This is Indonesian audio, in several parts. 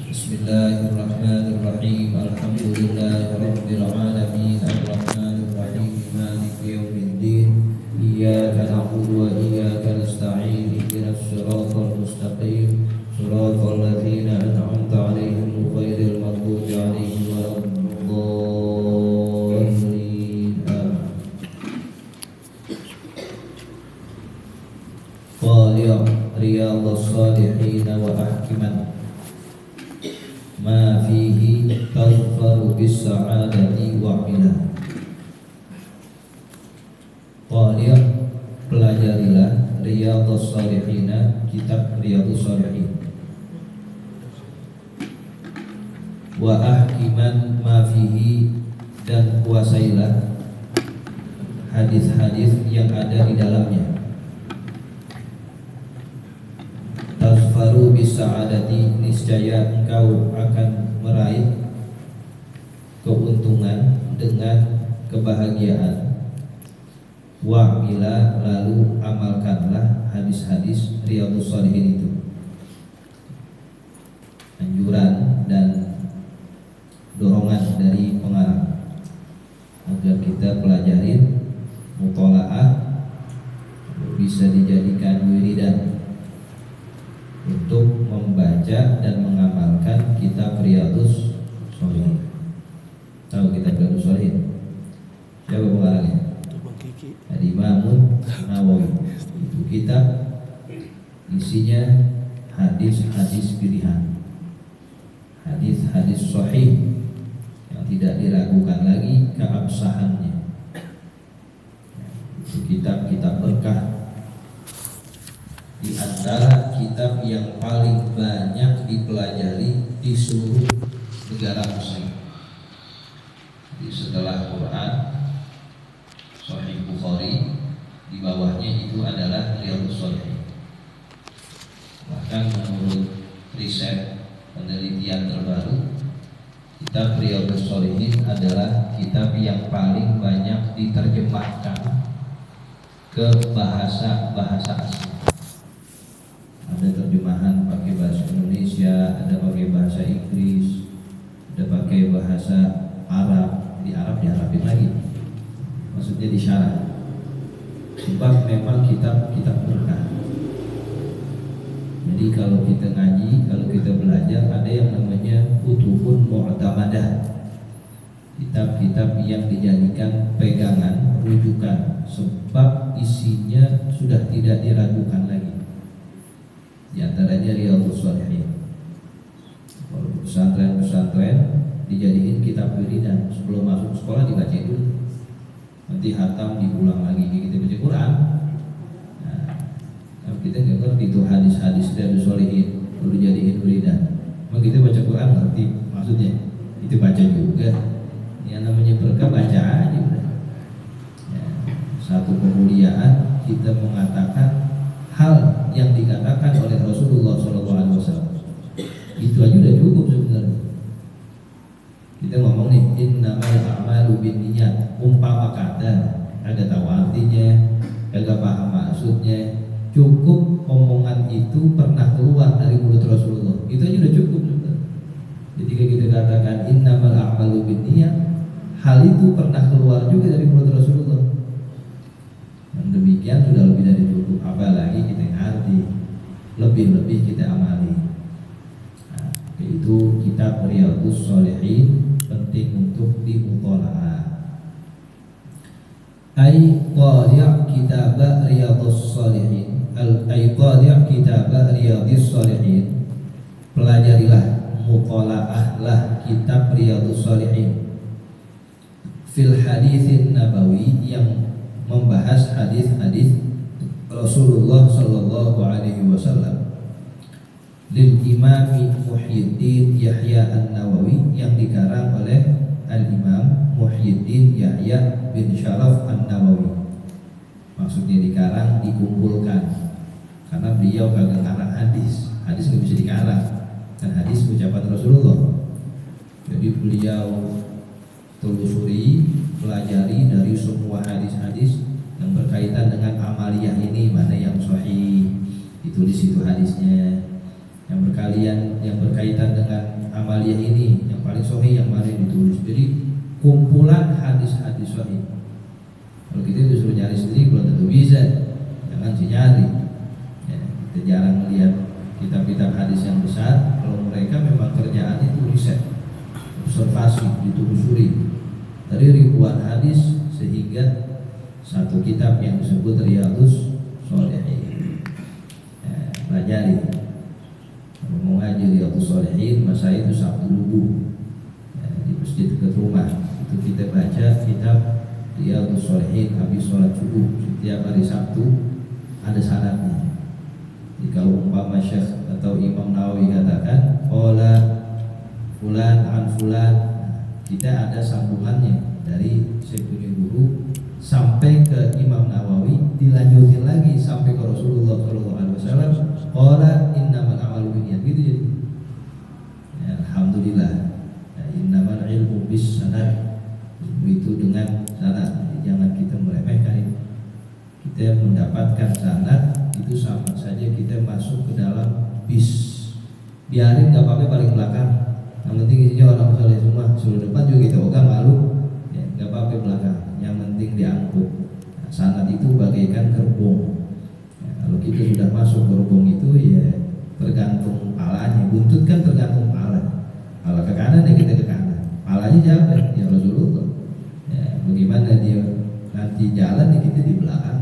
Bismillahirrahmanirrahim. Alhamdulillahirabbil alamin. Arrahmanir rahim. Maliki yaumiddin. Iyyaka na'budu wa iyyaka nasta'in. Ihdinas siratal mustaqim. Shiratal ladzina an'amta 'alaihim ghairil maghdubi 'alaihim waladdallin. Qali' riyadhus shalihin wa ahkiman ma fihi tazfaru bis sa'adati wa ila. Qali' pelajarilah Riyadhus Shalihin, kitab Riyadhus Shalihin. Wa ahkiman ma fihi, dan kuasailah hadis-hadis yang ada di dalamnya. Tazfaru bis sa'adati, niscaya engkau akan meraih keuntungan dengan kebahagiaan. Wa'mila, lalu amalkanlah hadis-hadis Riyadhus Shalihin itu. Anjuran dan dorongan dari pengarang agar kita pelajarin mutola'ah, bisa dijadikan wiridan untuk membaca dan mengamalkan kitab Riyadhus Shalihin. Tahu kitab Riyadhus Shalihin? Siapa pengarangnya? Imam Nawawi. Itu kitab isinya hadis-hadis pilihan, hadis-hadis sahih yang tidak diragukan lagi keabsahannya. Itu kitab-kitab berkah, di antara kitab yang paling banyak dipelajari di seluruh negara Muslim. Jadi setelah Quran, Sahih Bukhari, di bawahnya itu adalah Riyadhus Shalihin. Bahkan menurut riset penelitian terbaru, kitab Riyadhus Shalihin adalah kitab yang paling banyak diterjemahkan ke bahasa-bahasa asing. Ada terjemahan pakai bahasa Indonesia, ada pakai bahasa Inggris, ada pakai bahasa Arab. Di Arab diarabin lagi, maksudnya disyarah. Sebab memang kitab-kitab berkah. Jadi kalau kita ngaji, kalau kita belajar, ada yang namanya kutubun mu'tamadah, kitab-kitab yang dijadikan pegangan, rujukan, sebab isinya sudah tidak diragukan lagi. Di antaranya Riyadhus Shalihin. Kalau pesantren-pesantren dijadiin kitab wiridan, sebelum masuk sekolah dibaca dulu, nanti hatam diulang lagi, kita baca Quran. Nah, kalau kita nggak ngerti itu hadis-hadis Riyadhus Shalihin perlu dijadiin wiridan, mau kita baca Quran ngerti maksudnya, itu baca juga. Yang namanya berkah, baca aja udah. Ya, satu kemuliaan kita mengatakan hal yang dikatakan oleh Rasulullah SAW. Itu aja udah cukup sebenarnya. Kita ngomong nih, innamal a'malu binniyat, umpama kata, agak tahu artinya, agak paham maksudnya, cukup omongan itu pernah keluar dari mulut Rasulullah. Itu aja udah cukup sebenarnya. Ketika kita katakan innamal a'malu binniyat, hal itu pernah keluar juga dari mulut Rasulullah. Dan demikian sudah lebih dari cukup. Apalagi kita ngerti, lebih-lebih kita amali. Nah, itu kitab Riyadhus Shalihin penting untuk dimutola'ah. Ai qari' kitab Riyadhus Shalihin, ai qari' kitab Riyadhus Shalihin, pelajarilah, mutola'ahlah kitab Riyadhus Shalihin. Fil haditsin nabawi, yang membahas hadis-hadis Rasulullah sallallahu alaihi wasallam. Lil Imami Muhyiddin Yahya An-Nawawi, yang dikarang oleh Al-Imam Muhyiddin Yahya bin Syaraf An-Nawawi. Maksudnya dikarang, dikumpulkan, karena beliau kagak ngarang hadis. Hadis nggak bisa dikarang, kan hadis ucapan Rasulullah. Jadi beliau telusuri, pelajari dari semua hadis-hadis yang berkaitan dengan amaliyah ini, mana yang sahih, ditulis itu hadisnya. yang berkaitan dengan amaliyah ini yang paling sahih yang mana ditulis. Jadi kumpulan hadis-hadis sahih. Kalau kita disuruh nyari sendiri belum tentu bisa, jangan nyari. Ya, kita jarang melihat kitab-kitab hadis yang besar. Kalau mereka memang kerjaannya itu riset, observasi, ditelusuri dari ribuan hadis sehingga satu kitab yang disebut Riyadhus Shalihin. Ya, pelajari. Kalau mau ngaji Riyadhus Shalihin, masa itu Sabtu Lubu ya, di masjid dekat rumah. Itu kita baca kitab Riyadhus Shalihin habis sholat subuh setiap hari Sabtu, ada sanadnya. Jadi kalau umpama Syekh atau Imam Nawawi katakan qala fulan an fulan, kita ada sambungannya dari Syekh punya guru sampai ke Imam Nawawi, dilanjutin lagi sampai ke Rasulullah SAW. Qala innamal a'malu binniyat, gitu jadi. Ya, alhamdulillah. Ya, innamal ilmu bis sanad, itu dengan sanad. Jangan kita meremehkan itu. Kita mendapatkan sanad itu sama saja kita masuk ke dalam bis. Biarin nggak apa-apa paling belakang. Yang penting isinya orang soleh semua. Suruh depan juga kita ogah malu. Ya, nggak apa-apa belakang. Yang penting diangkut. Nah, sanad itu bagaikan gerbong. Ya, kalau kita sudah masuk gerbong itu ya tergantung palanya. Buntut kan tergantung pala. Kalau ke kanan ya kita ke kanan. Palanya siapa? Ya Rasulullah. Ya, bagaimana dia nanti jalan ya kita di belakang.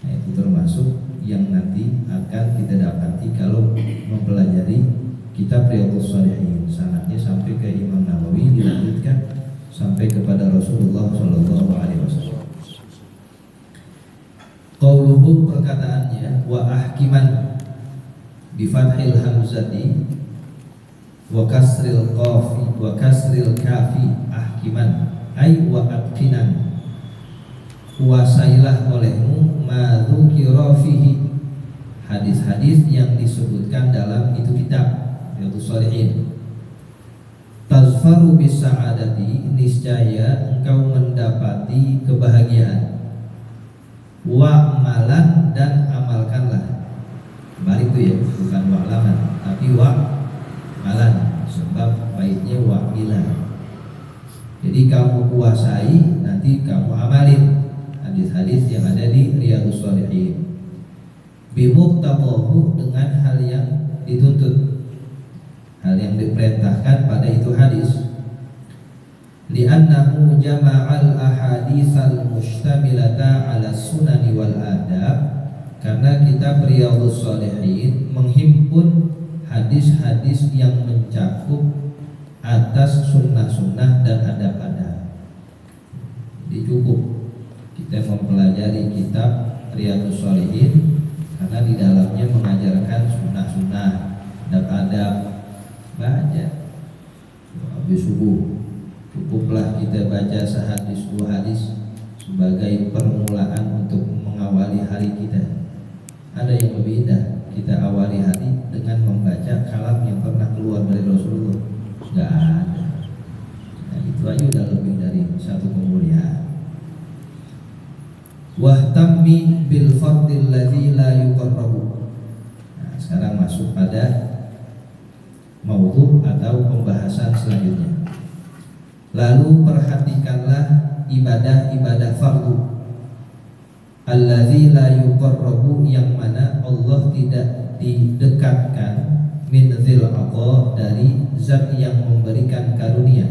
Nah, itu termasuk yang nanti akan kita dapati kalau mempelajari kitab Riyadhus Shalihin. Sanadnya sampai ke Imam Nawawi, dilanjutkan sampai kepada Rasulullah SAW. Qauluhu, perkataannya, wa ahkiman bi fathil hamzati wa kasril kafi ahkiman ay wa atqinan, kuasailah olehmu ma dzukira fihi, hadis-hadis yang disebutkan dalam itu kitab Riyadhus Shalihin. Tazfaru bis sa'adati, niscaya engkau mendapati kebahagiaan. Wa amalan, dan amalkanlah. Balik itu ya, bukan wa'laman, tapi wa amalan, sebab baiknya wa'milan. Jadi kamu kuasai, nanti kamu amalin hadis-hadis yang ada di Riyadhus Shalihin. Bimuqtadahu, dengan hal yang dituntut, hal yang diperintahkan pada itu hadis. Li'annahu jama'al ahaditsal mustamilata 'ala sunani wal adab, karena kitab Riyadhus Shalihin menghimpun hadis-hadis yang mencakup atas sunnah-sunnah dan adab-adab. Jadi cukup kita mempelajari kitab Riyadhus Shalihin karena di dalamnya mengajarkan sunnah-sunnah, adab-adab. Baca habis subuh, cukuplah kita baca sehadis dua hadis sebagai permulaan untuk mengawali hari kita. Ada yang lebih indah, kita awali hari dengan membaca kalam yang pernah keluar dari Rasulullah. Enggak ada. Nah, itu aja udah lebih dari satu kemuliaan. Wahtammi bil fardil ladzi la yuqarrabu. Nah, sekarang masuk pada maudhu atau pembahasan selanjutnya. Lalu perhatikanlah ibadah-ibadah fardu alladzi la yuqarrabu, yang mana Allah tidak didekatkan, min dzil adha, dari zat yang memberikan karunia,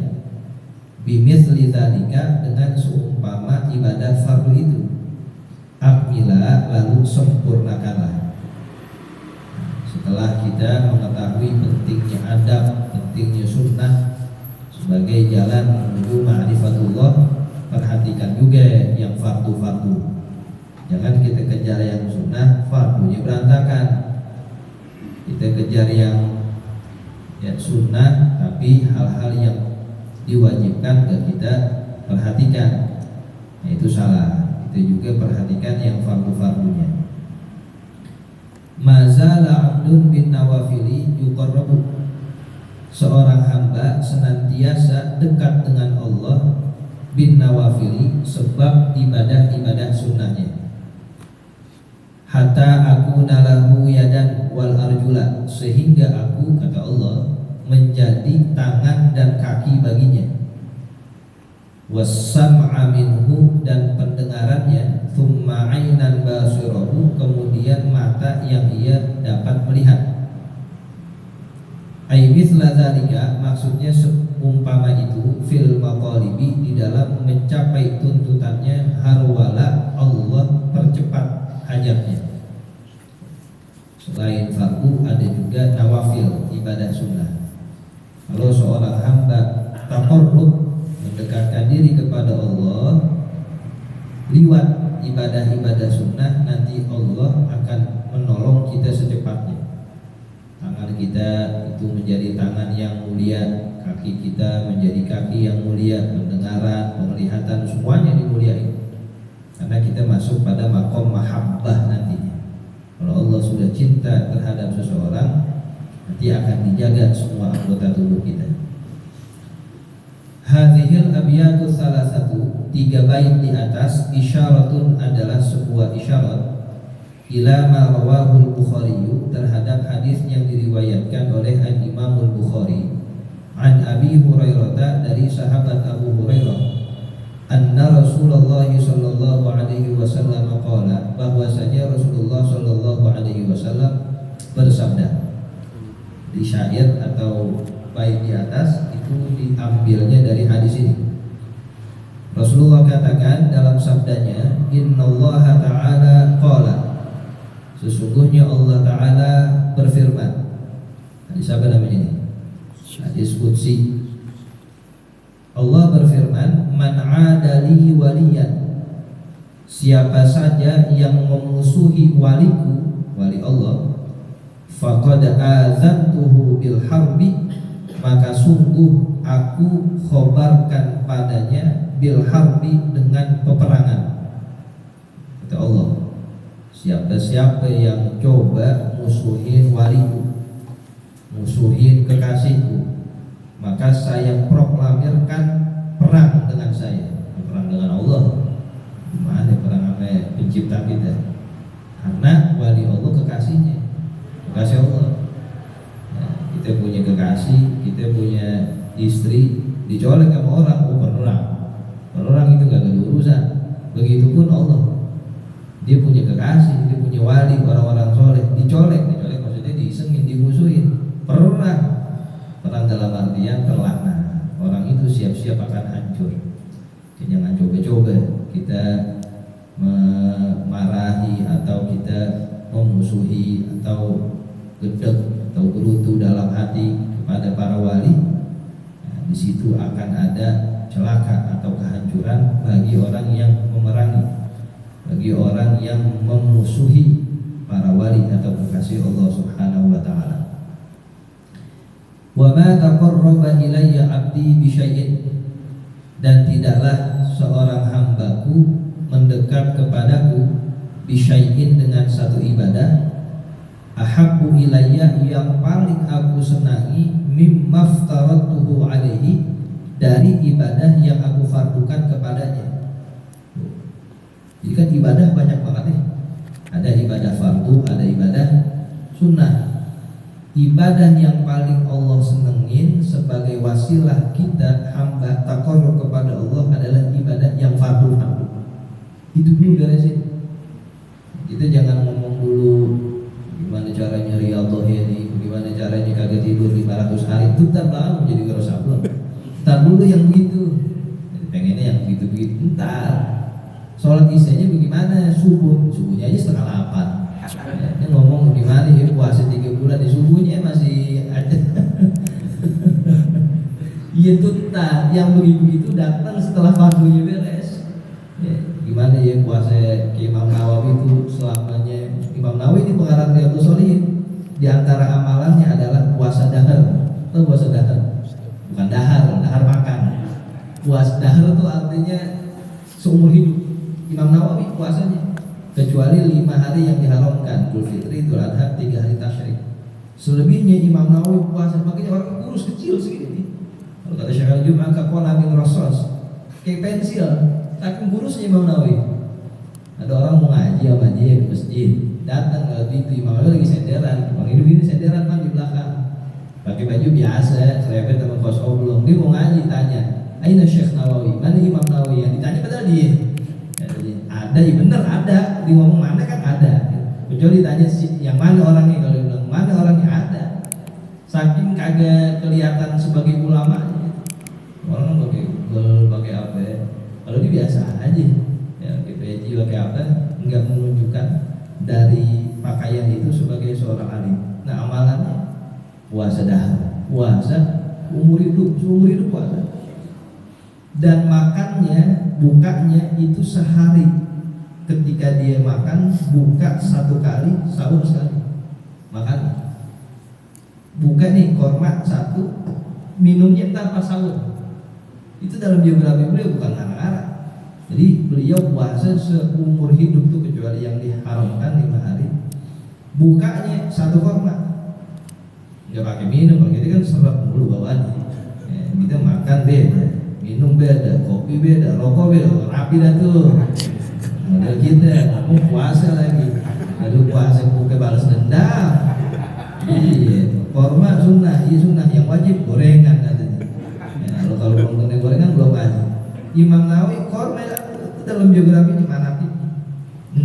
bimithli dzalika, dengan seumpama ibadah fardu itu. Akmila, lalu sempurnakanlah. Setelah kita mengetahui pentingnya adab, pentingnya sunnah sebagai jalan menuju ma'rifatullah, perhatikan juga yang fardu-fardu. Jangan kita kejar yang sunnah, fardunya berantakan. Kita kejar yang sunnah, tapi hal-hal yang diwajibkan dan kita perhatikan, nah, itu salah. Kita juga perhatikan yang fardu-fardunya. Mazala abdun bin nawafili yuqarrabu, seorang hamba senantiasa dekat dengan Allah bin nawafili, sebab ibadah-ibadah sunnahnya. hatta aku nalahu yadan wal arjula, sehingga aku, kata Allah, menjadi tangan dan kaki baginya, wassam'a minhu, dan pendengarannya, thumma 'ainan basirahu, kemudian mata yang ia dapat melihat. Ai mithla dzalika, maksudnya seumpama itu, fil maqalibi, di dalam mencapai tuntutannya, harwala Allah percepat hajatnya. Selain fardu ada juga nawafil, ibadah sunnah. Kalau seorang hamba taqarrub, mendekatkan diri kepada Allah liwat ibadah-ibadah sunnah, nanti Allah akan menolong kita secepatnya. Tangan kita itu menjadi tangan yang mulia, kaki kita menjadi kaki yang mulia, pendengaran, penglihatan, semuanya dimuliakan. Karena kita masuk pada makom mahabbah nantinya. Kalau Allah sudah cinta terhadap seseorang, nanti akan dijaga semua anggota tubuh kita. Hadhil abiyatu salah satu, 3 bait di atas, isyaratun adalah sebuah isyarat, ila ma rawahul Bukhari, terhadap hadis yang diriwayatkan oleh Imam Bukhari, an Abi Hurairah, dari sahabat Abu Hurairah, anna Rasulullah sallallahu alaihi wasallam qala, bahwasanya Rasulullah sallallahu alaihi wasallam bersabda. Di syair atau bait di atas itu diambilnya dari hadis ini. Rasulullah katakan dalam sabdanya, innallaha ta'ala qala, sesungguhnya Allah Ta'ala berfirman. Hadis apa namanya ini? Hadis qudsi. Allah berfirman, man 'adali waliyan, siapa saja yang memusuhi waliku, wali Allah, faqad azantuhu bil harbi, maka sungguh aku khobarkan padanya bil harbi, dengan peperangan. Kata Allah, siapa-siapa yang coba musuhin waliku, musuhin kekasihku, maka saya proklamirkan perang dengan saya. Perang dengan Allah, gimana perang sama pencipta kita? Karena wali Allah kekasihnya, kekasih Allah. Nah, kita punya kekasih, kita punya istri, dicolek sama orang, perang. Perang itu gak ada urusan. Begitupun Allah, dia punya kekasih, dia punya wali, orang-orang soleh, dicolek maksudnya disengin, dimusuhin, perang dalam artian terlaknat. Orang itu siap-siap akan hancur. Jangan coba-coba kita memarahi atau kita memusuhi atau gedek atau gerutu dalam hati kepada para wali. Nah, di situ akan ada celaka atau kehancuran bagi orang yang memerangi, bagi orang yang memusuhi para wali atau kekasih Allah Subhanahu wa taala. Wa ma taqarraba ilayya 'abdi bi syai'in, dan tidaklah seorang hambaku mendekat kepadaku bi syai'in, dengan satu ibadah, ahabbu ilayya, yang paling aku senangi, mimma aftaratuhu alaihi, dari ibadah yang aku fardukan kepadanya. Jadi kan ibadah banyak banget nih. Ada ibadah fardu, ada ibadah sunnah. Ibadah yang paling Allah senengin sebagai wasilah kita hamba taqarrub kepada Allah adalah ibadah yang fardu. Itu dulu beresin. Kita jangan ngomong dulu gimana caranya riyadhah ini, gimana caranya kagak tidur 500 hari, itu ntar baru jadi gerosabun. Ntar dulu yang begitu. Pengennya yang begitu-begitu. Ntar sholat isyanya bagaimana? Subuhnya aja 7:30. Ini ngomong gimana ya, puasa 3 bulan di subuhnya masih ada. Iya tuh, nah yang begitu datang setelah fardunya beres. Ya, gimana ya puasa Imam Nawawi itu selamanya. Imam Nawawi ini pengarang Riyadhus Shalihin. Di antara amalannya adalah puasa dahar. Tahu puasa dahar? Bukan dahar makan. Puasa dahar itu artinya seumur hidup. Imam Nawawi puasanya kecuali 5 hari yang diharamkan, Idul Fitri, Idul Adha, 3 hari tasyrik. Selebihnya Imam Nawawi puasa, makanya orang kurus kecil segini. Kalau kata Syekh Al-Jum'ah, kakola min rasos, kayak pensil, saking kurusnya Imam Nawawi. Ada orang mau ngaji sama dia ke masjid, datang lagi itu Imam Nawawi lagi senderan, Bang Hidup ini senderan man di belakang, pakai baju biasa, serempet sama kaos oblong. Dia mau ngaji, tanya, Aina Syekh Nawawi, mana Imam Nawawi? Yang ditanya padahal dia. Ada, ya bener ada. Dia ngomong mana kan ada. Kecuali ditanya yang mana orangnya, kalau dia bilang mana orangnya ada. Saking kagak kelihatan sebagai ulama, orang kan pakai apa ya? Kalau dia biasa aja, ya pakai peci pakai apa, nggak menunjukkan dari pakaian itu sebagai seorang alim. Nah amalannya puasa dah, puasa seumur hidup puasa. Dan makannya, bukanya itu sehari. Ketika dia makan, buka satu kali, sahur sekali. Makan, buka nih korma satu, minumnya tanpa sahur. Itu dalam biografi beliau, bukan ngarang-ngarang. Jadi beliau puasa seumur hidup tuh kecuali yang diharamkan 5 hari. Bukanya satu korma, nggak pakai minum. Kalau kita kan seret mulu bawaannya. Ya, kita makan beda, minum beda, kopi beda, rokok beda, rapi dah tuh. Model kita mau puasa lagi, lalu puasa buka balas dendam. Iya, korma sunnah, iya sunnah, yang wajib gorengan katanya. Ya, kalau belum gorengan belum aja. Imam Nawawi korma dalam biografi di mana sih?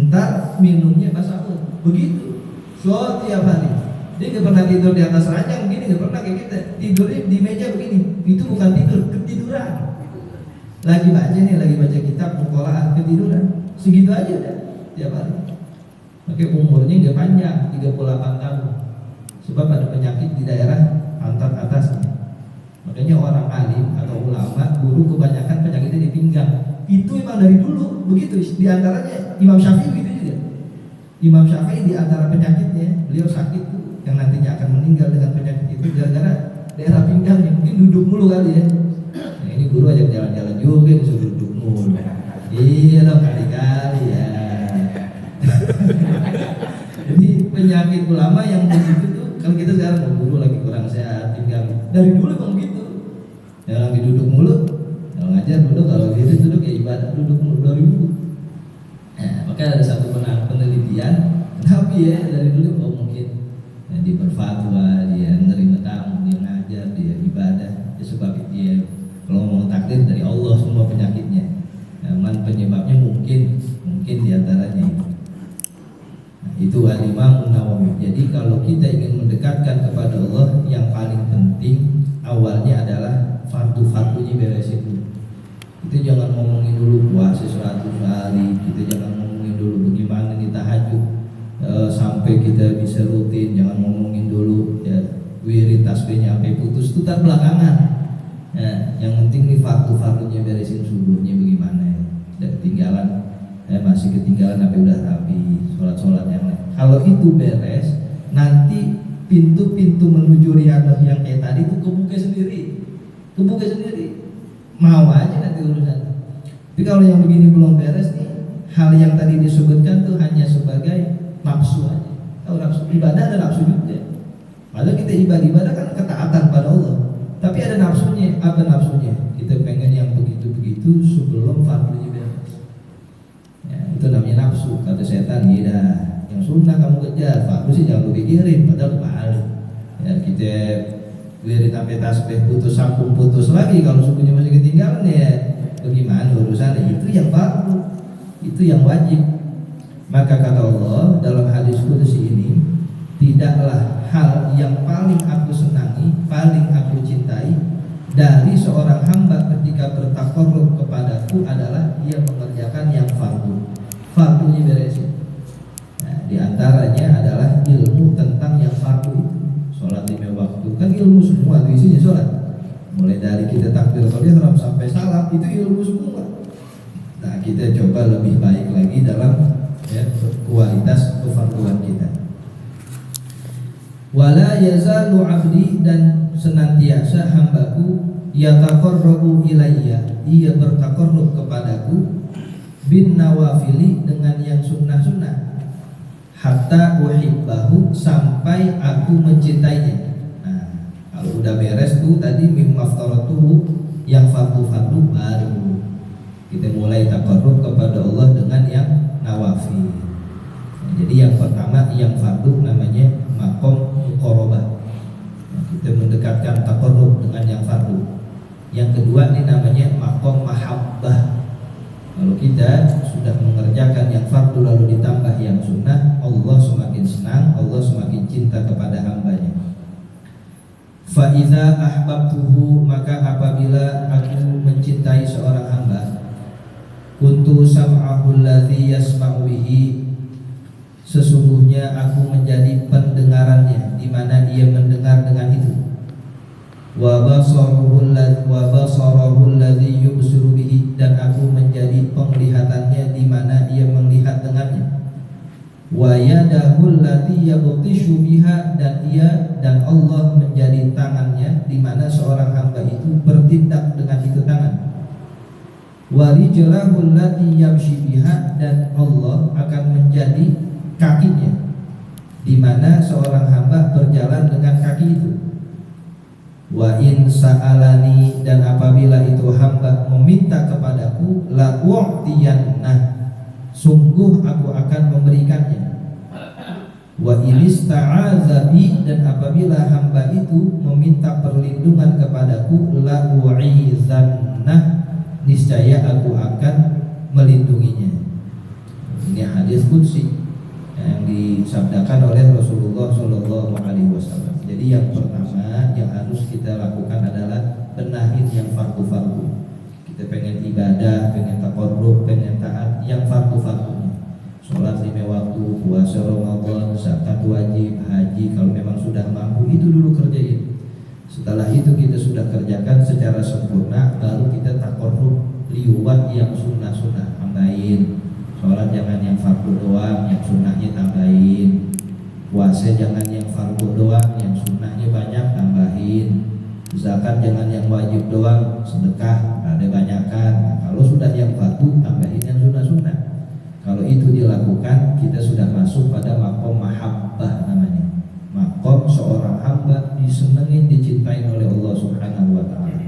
Ntar minumnya pas sahur, begitu. So tiap hari. Dia nggak pernah tidur di atas ranjang begini, nggak pernah kayak kita. Tidurnya di meja begini. Itu bukan tidur, ketiduran. Lagi baca nih, lagi baca kitab muqalah, ketiduran. Segitu aja udah tiap hari. Oke, umurnya nggak panjang, 38 tahun. Sebab ada penyakit di daerah pantat atasnya. Makanya orang alim atau ulama, guru kebanyakan penyakitnya di pinggang. Itu emang dari dulu begitu. Di antaranya Imam Syafi'i begitu juga. Imam Syafi'i di antara penyakitnya, beliau sakit tuh yang nantinya akan meninggal dengan penyakit itu gara-gara daerah pinggangnya. Mungkin duduk mulu kali ya. Nah, ini guru ajak jalan-jalan juga, disuruh duduk mulu. Iya dong, kali-kali ya. Jadi penyakit ulama yang begitu tuh, kalau kita sekarang mau guru lagi kurang sehat pinggang, dari dulu emang gitu. Yang lagi duduk mulu, kalau ngajar duduk, kalau gitu duduk ya ibadah, duduk mulu dari dulu. Nah, makanya ada satu penelitian, tapi ya dari dulu oh mungkin ya, dia berfatwa, dia menerima tamu, dia ngajar, dia ibadah, ya sebab dia kalau mau takdir dari Allah semua penyakitnya. Namun penyebabnya mungkin diantaranya itu. Nah, itu Al-Imam Nawawi. Jadi kalau kita ingin mendekatkan kepada Allah, yang paling penting awalnya adalah fardu-fardunya beresin dulu. Kita jangan ngomongin dulu puasa 100 hari, kita jangan ngomongin dulu bagaimana kita tahajud sampai kita bisa rutin, jangan ngomongin dulu ya wirid tasbihnya sampai putus, itu tak belakangan. Nah, yang penting nih fardu-fardunya beresin subuhnya bagaimana ya. Dan ketinggalan masih ketinggalan apa udah rapi, sholat yang lain. Kalau itu beres, nanti pintu-pintu menuju riyadhah yang kayak tadi itu kebuka sendiri. Mau aja nanti urusan. Tapi kalau yang begini belum beres nih, hal yang tadi disebutkan tuh hanya sebagai nafsu aja. Kalau nafsu ibadah ada nafsu juga. Padahal kita ibadah kan ketaatan pada Allah. Tapi ada nafsunya, apa nafsunya? Kita pengen yang begitu-begitu sebelum fardunya beres. Ya, itu namanya nafsu. Kata setan, iya yang sunnah kamu kejar, fardu sih jangan pikirin, padahal balik. Ya, kita wirid sampai tasbih putus sambung putus lagi, kalau sukunya masih ketinggalan ya bagaimana urusannya? Itu yang fardu, itu yang wajib. Maka kata Allah dalam hadis qudsi ini, tidaklah hal yang paling aku senangi, paling aku cintai dari seorang hamba ketika bertakarrub kepadaku adalah ia mengerjakan yang fardu. Fardunya beresin. Nah, di antaranya adalah ilmu tentang yang fardu itu. Sholat 5 waktu kan ilmu semua, itu isinya sholat. Mulai dari kita takbiratul ihram sampai salam itu ilmu semua. Nah, kita coba lebih baik lagi dalam ya, kualitas kefarduan kita. Wala yazalu abdi, dan senantiasa hambaku yataqarrabu ilayya, ia bertakarrub kepadaku bin nawafili, dengan yang sunnah-sunnah, hatta uhibbahu, sampai aku mencintainya. Nah, kalau udah beres tuh tadi mimaftaratuhu yang fardu-fardu, baru kita mulai takarrub kepada Allah dengan yang nawafil. Jadi yang pertama yang fardu namanya makom muqarabah. Kita mendekatkan taqarrub dengan yang fardu. Yang kedua ini namanya makom mahabbah. Kalau kita sudah mengerjakan yang fardu lalu ditambah yang sunnah, Allah semakin senang, Allah semakin cinta kepada hambanya. Fa idza ahbabtuhu, maka apabila aku mencintai seorang hamba, kuntu sam'ahu alladzi yasma'u bihi, sesungguhnya aku menjadi pendengarannya di mana dia mendengar dengan itu. Wa basarahu alladzi yubsiru bihi, dan aku menjadi penglihatannya di mana ia melihat dengannya. Wa yadahu allati yabtishu biha, dan Allah menjadi tangannya di mana seorang hamba itu bertindak dengan itu tangan. Wa rijlahu allati yamshi biha, dan Allah akan menjadi kakinya di mana seorang hamba berjalan dengan kaki itu. Wa in sa'alani, dan apabila itu hamba meminta kepadaku, la u'tiyannah, sungguh aku akan memberikannya. Wa in ista'adza bi, dan apabila hamba itu meminta perlindungan kepadaku, la u'izannah, niscaya aku akan melindunginya. Ini hadis qudsi yang disabdakan oleh Rasulullah Shallallahu Alaihi Wasallam. Jadi yang pertama yang harus kita lakukan adalah benahin yang fardu-fardu. Kita pengen ibadah, pengen taqarrub, pengen taat yang fardu-fardunya. Sholat 5 waktu, puasa Ramadan, zakat wajib, haji kalau memang sudah mampu, itu dulu kerjain. Setelah itu kita sudah kerjakan secara sempurna, baru kita taqarrub liwat yang sunnah-sunnah, tambahin. Sholat jangan yang fardu doang, yang sunnahnya tambahin. Puasa jangan yang fardu doang, yang sunnahnya banyak, tambahin. Zakat jangan yang wajib doang, sedekah ada banyakan. Nah, kalau sudah yang fardu, tambahin yang sunnah-sunnah. Kalau itu dilakukan, kita sudah masuk pada makom mahabbah namanya. Makom seorang hamba disenengin, dicintai oleh Allah Subhanahu wa ta'ala.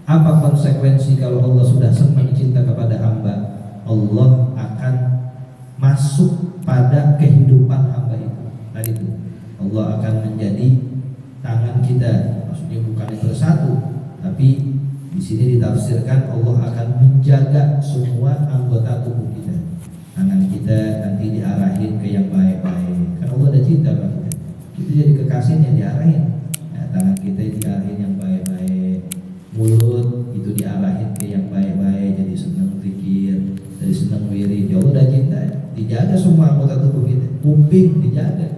Apa konsekuensi kalau Allah sudah senang cinta kepada hamba? Allah akan masuk pada kehidupan hamba itu. Tadi itu Allah akan menjadi tangan kita, maksudnya bukan bersatu, tapi di sini ditafsirkan Allah akan menjaga semua anggota tubuh kita. Tangan kita nanti diarahin ke yang baik-baik. Karena Allah ada cinta pada kita. Kita jadi kekasihnya diarahin. Ya, tangan kita diarahin yang baik-baik. Mulut itu diarahin ke yang baik-baik, jadi senang zikir, jadi senang wirid. Ya Allah udah cinta, dijaga semua anggota tubuh kita. Kuping dijaga,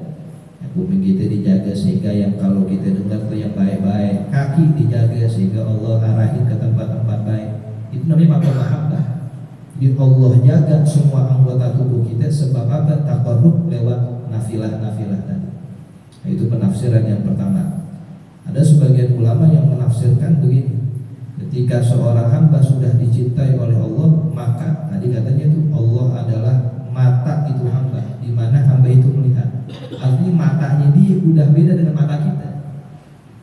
ya, kuping kita dijaga sehingga yang kalau kita dengar tuh yang baik-baik. Kaki dijaga sehingga Allah arahin ke tempat-tempat baik. Itu namanya makom mahabbah. Jadi Allah jaga semua anggota tubuh kita sebab apa? Taqarrub lewat nafilah-nafilah tadi. Nah, itu penafsiran yang pertama. Ada sebagian ulama yang menafsirkan begini: ketika seorang hamba sudah dicintai oleh Allah, maka tadi katanya itu Allah adalah mata itu hamba, di mana hamba itu melihat. Artinya matanya dia udah beda dengan mata kita.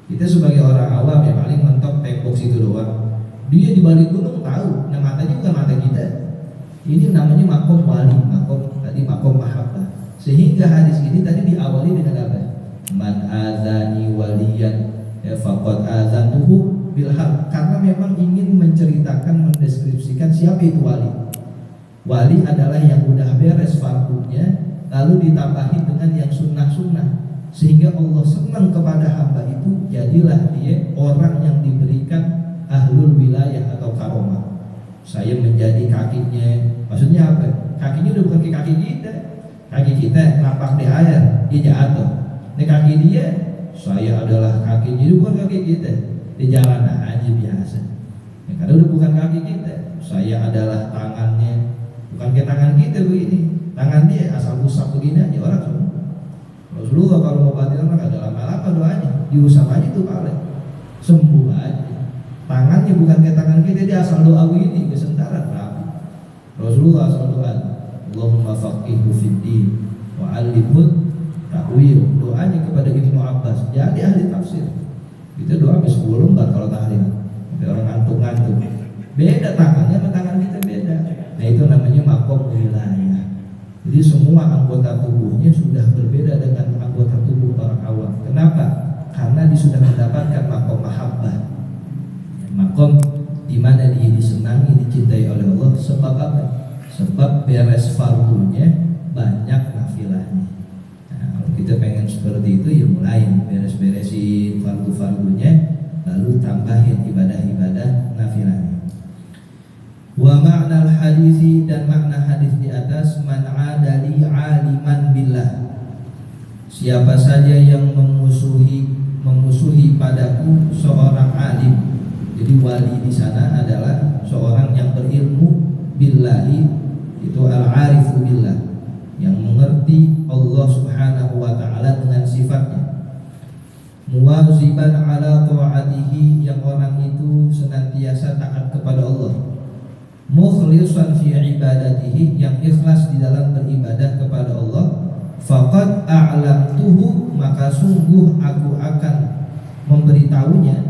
Kita sebagai orang awam ya paling mentok tembok situ doang. Dia di balik gunung tahu, nah matanya bukan mata kita. Ini namanya makom wali, makom mahabbah. Sehingga hadis ini tadi diawali dengan apa? Man azani waliyan ya faqad azantuhu bil haq, karena memang ingin menceritakan, mendeskripsikan siapa itu wali. Wali adalah yang udah beres fardunya lalu ditambahin dengan yang sunnah-sunnah sehingga Allah senang kepada hamba itu, jadilah dia orang yang diberikan ahlul wilayah atau karomah. Saya menjadi kakinya, maksudnya apa? Kakinya udah bukan kaki kita. Kaki kita napak di air, dia jatuh. Ini kaki dia, saya adalah kakinya, itu bukan kaki kita. Di jalan aja biasa. Ya, karena udah bukan kaki kita. Saya adalah tangannya, bukan ke tangan kita begini. Tangan dia asal usap begini aja orang semua. Rasulullah kalau mau batin orang ada lama-lama doanya, diusap aja tuh paling sembuh aja. Tangannya bukan ke tangan kita, dia asal doa begini, kesentaran rapi. Rasulullah asal doa, Allahumma faqihhu fiddin wa 'allimhu ta'wil. Doanya kepada Ibnu Abbas, jadi ahli tafsir. Kita doa habis 10 lembar kalau tahlil. Ada orang ngantuk-ngantuk. Beda tangannya sama tangan kita beda. Nah itu namanya makom wilayah. Jadi semua anggota tubuhnya sudah berbeda dengan anggota tubuh orang awam. Kenapa? Karena dia sudah mendapatkan makom mahabbah, makom di mana dia disenangi, dicintai oleh Allah. Sebab apa? Sebab beres fardunya banyak nafilahnya. Nah, kalau kita pengen seperti itu ya mulai beres-beresin fardu-fardunya, lalu tambahin ibadah-ibadah nafilahnya. Wa ma'nal hadisi, dan makna hadis di atas, man adali aliman billah, siapa saja yang memusuhi padaku seorang alim. Jadi wali di sana adalah seorang yang berilmu billahi, itu al-arifu billah, yang mengerti Allah Subhanahu wa taala dengan sifatnya. Muwaziban ala ta'atihi, yang orang itu senantiasa taat kepada Allah. Mukhlishan fi ibadatihi, yang ikhlas di dalam beribadah kepada Allah. Faqad a'lamtuhu, maka sungguh aku akan memberitahunya,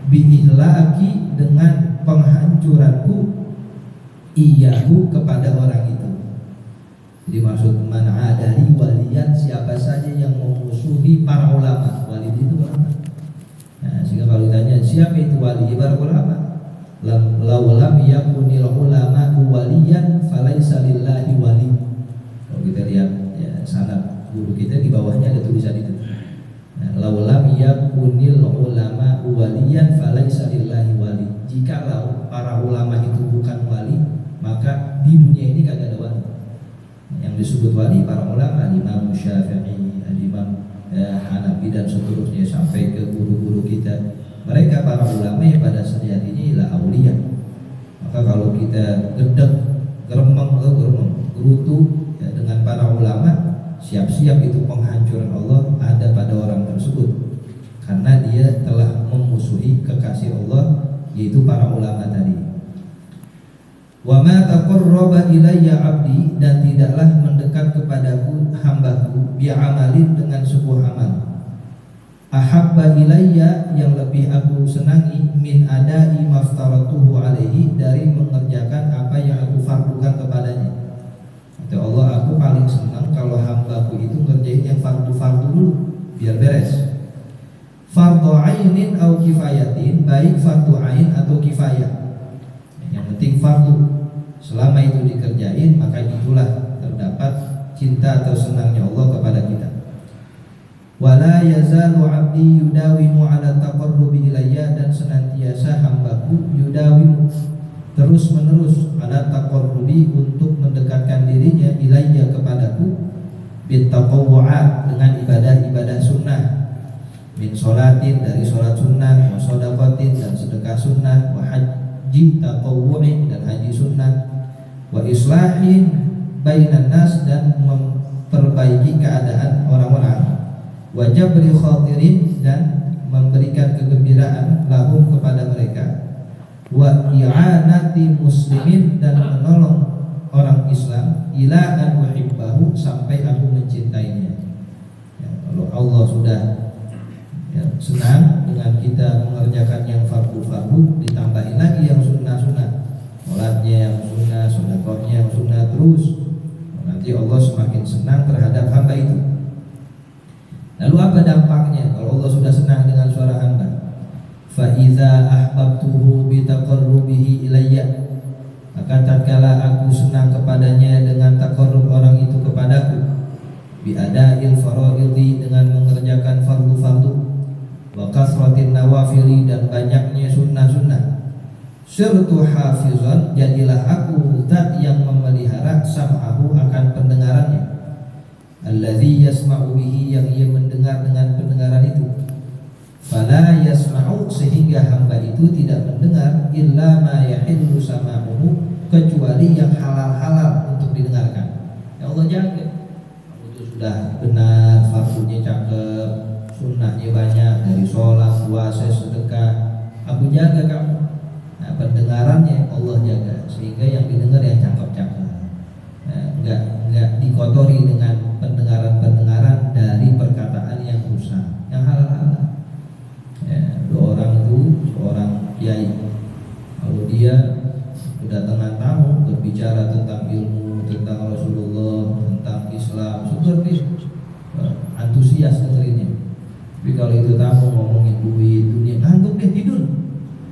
biihlaki, dengan penghancuranku, iyahu, kepada orang itu. Jadi maksud man adali waliyan, siapa saja yang memusuhi para ulama. Wali itu ulama. Nah, sehingga kalau ditanya siapa itu wali, para ulama. Lau lam yakunil ulama waliyan falaisa lillahi wali. Kalau kita lihat ya sanad guru kita di bawahnya ada tulisan itu. Lau lam yakunil ulama waliyan falaisa lillahi wali. Jikalau para ulama itu bukan wali, maka di dunia ini kagak ada wali. Yang disebut wali para ulama, Imam Syafi'i, Imam Hanafi dan seterusnya sampai ke guru-guru kita. Mereka para ulama yang pada sejatinya ialah aulia. Maka kalau kita gedek, gerutu ya, dengan para ulama, siap-siap itu penghancuran Allah ada pada orang tersebut, karena dia telah memusuhi kekasih Allah, yaitu para ulama tadi. Wa ma taqarraba ilayya 'abdi, dan tidaklah mendekat kepadaku hambaku, bi'amalin, dengan sebuah amal, ahabba ilayya, yang lebih aku senangi, min adai maftaratuhu alaihi, dari mengerjakan apa yang aku fardukan kepadanya. Kata Allah, aku paling senang kalau hambaku itu ngerjain yang fardu-fardu dulu, biar beres. Fardu ainin au kifayatin, baik fardu ain atau kifayah, yang penting fardu. Selama itu dikerjain, maka itulah terdapat cinta atau senangnya Allah kepada kita. Wala yazalu 'abdi yudawimu 'ala taqarrubi ilayya, dan senantiasa hambaku yudawimu, terus menerus, 'ala taqarrubi, untuk mendekatkan dirinya, ilayya, kepadaku, bittaqawwu'at, dengan ibadah-ibadah sunnah, min sholatin, dari sholat sunnah, wa shadaqatin, dan sedekah sunnah, wa haji taqawwu'in, dan haji sunnah, wa islahin bainan nas, dan memperbaiki keadaan orang-orang, wa jabri khatirin, dan memberikan kegembiraan lahum, kepada mereka, wa i'anati muslimin, dan menolong orang Islam, ila an uhibbahu, sampai aku mencintainya. Ya, kalau Allah sudah ya, senang dengan kita mengerjakan yang fardu-fardu, ditambahin lagi yang sunnah-sunnah, sholatnya yang sunnah, sedekahnya yang sunnah, terus nanti Allah semakin senang terhadap hamba itu. Lalu apa dampaknya kalau Allah sudah senang dengan suara hamba? Fa iza ahbabtuhu bi taqarrubihi ilayya, maka tatkala aku senang kepadanya dengan taqarrub orang itu kepadaku, bi adail faraidhi, dengan mengerjakan fardu-fardu, wa kasratin nawafili, dan banyaknya sunnah-sunnah, sirtu hafizan, jadilah aku zat yang memelihara, sam'ahu, akan pendengarannya, alladzi yasma'u bihi, yang ia mendengar dengan pendengaran itu, fala yasma'u, sehingga hamba itu tidak mendengar, illa ma yahillu sama'uhu, kecuali yang halal-halal untuk didengarkan. Ya Allah jaga, kamu itu sudah benar, fardunya cakep, sunnahnya banyak, dari sholat, puasa, sedekah, aku jaga kamu. Nah, pendengarannya Allah jaga, sehingga yang didengar yang cakep-cakep, enggak dikotori dengan pendengaran-pendengaran dari perkataan yang rusak, yang halal-halal. Ya, dua orang itu, seorang kiai, kalau dia kedatangan tamu berbicara tentang ilmu, tentang Rasulullah,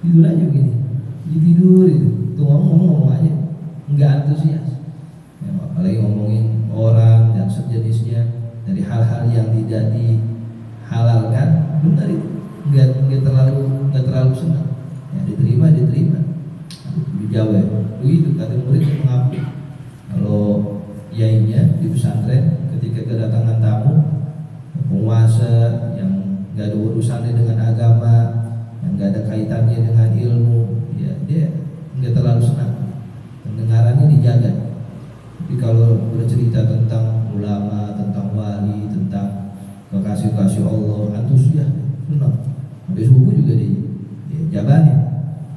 tidur aja begini, tidur itu, tuh ngomong aja, nggak antusias. Ya, apalagi ngomongin orang dan sejenisnya dari hal-hal yang tidak dihalalkan, benar itu, nggak terlalu senang. Ya, diterima, dijawab. Begitu kata murid yang mengaku. Kalau yainya di pesantren ketika kedatangan tamu penguasa yang nggak ada urusannya dengan agama, yang nggak ada kaitannya dengan ilmu, ya dia nggak terlalu senang. Pendengarannya dijaga. Tapi kalau bercerita tentang ulama, tentang wali, tentang kekasih-kasih Allah, antusias, senang. Habis subuh juga dijabani.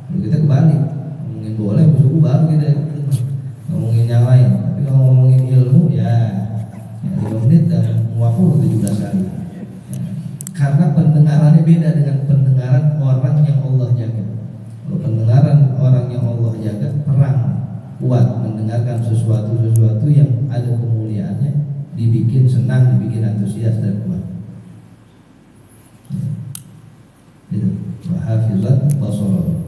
Kalau kita kebalik, ngomongin bola, habis subuh baru kita ngomongin yang lain. Tapi kalau ngomongin ilmu, ya 5 menit dan muafu 17 kali. Ya, karena pendengarannya beda dengan pendengaran orang yang Allah jaga. Kalau pendengaran orang yang Allah jaga, terang, kuat, mendengarkan sesuatu yang ada kemuliaannya, dibikin senang, dibikin antusias dan kuat. Itu. Wa hafizat basara.